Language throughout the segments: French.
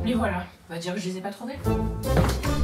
Les voilà. On va dire que je les ai pas trouvés.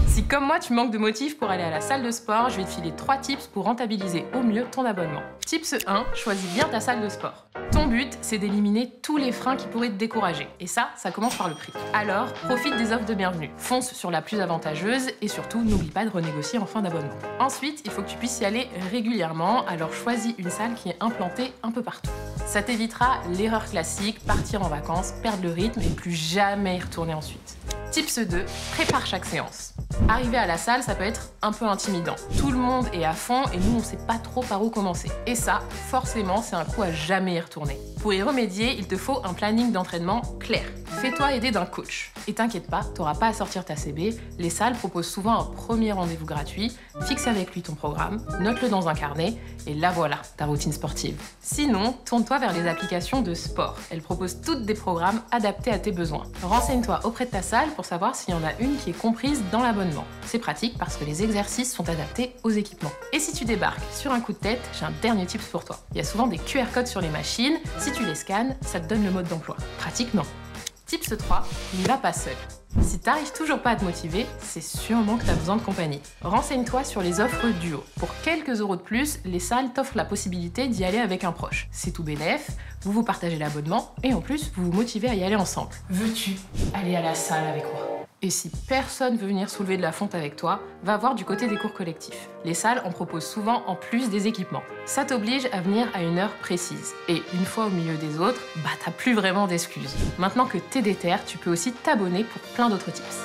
Si comme moi tu manques de motifs pour aller à la salle de sport, je vais te filer 3 tips pour rentabiliser au mieux ton abonnement. Tips 1, choisis bien ta salle de sport. Ton but, c'est d'éliminer tous les freins qui pourraient te décourager. Et ça commence par le prix. Alors, profite des offres de bienvenue. Fonce sur la plus avantageuse et surtout, n'oublie pas de renégocier en fin d'abonnement. Ensuite, il faut que tu puisses y aller régulièrement, alors choisis une salle qui est implantée un peu partout. Ça t'évitera l'erreur classique, partir en vacances, perdre le rythme et plus jamais y retourner ensuite. Tips 2, prépare chaque séance. Arriver à la salle, ça peut être un peu intimidant. Tout le monde est à fond et nous, on sait pas trop par où commencer. Et ça, forcément, c'est un coup à jamais y retourner. Pour y remédier, il te faut un planning d'entraînement clair. Fais-toi aider d'un coach. Et t'inquiète pas, t'auras pas à sortir ta CB. Les salles proposent souvent un premier rendez-vous gratuit. Fixe avec lui ton programme, note-le dans un carnet, et là voilà, ta routine sportive. Sinon, tourne-toi vers les applications de sport. Elles proposent toutes des programmes adaptés à tes besoins. Renseigne-toi auprès de ta salle pour savoir s'il y en a une qui est comprise dans l'abonnement. C'est pratique parce que les exercices sont adaptés aux équipements. Et si tu débarques sur un coup de tête, j'ai un dernier tip pour toi. Il y a souvent des QR codes sur les machines. Si tu les scannes, ça te donne le mode d'emploi. Pratique, non? Tips 3, n'y va pas seul. Si t'arrives toujours pas à te motiver, c'est sûrement que t'as besoin de compagnie. Renseigne-toi sur les offres duo. Pour quelques euros de plus, les salles t'offrent la possibilité d'y aller avec un proche. C'est tout bénef, vous vous partagez l'abonnement et en plus, vous vous motivez à y aller ensemble. Veux-tu aller à la salle avec moi? Et si personne veut venir soulever de la fonte avec toi, va voir du côté des cours collectifs. Les salles en proposent souvent en plus des équipements. Ça t'oblige à venir à une heure précise. Et une fois au milieu des autres, t'as plus vraiment d'excuses. Maintenant que t'es déter, tu peux aussi t'abonner pour plein d'autres tips.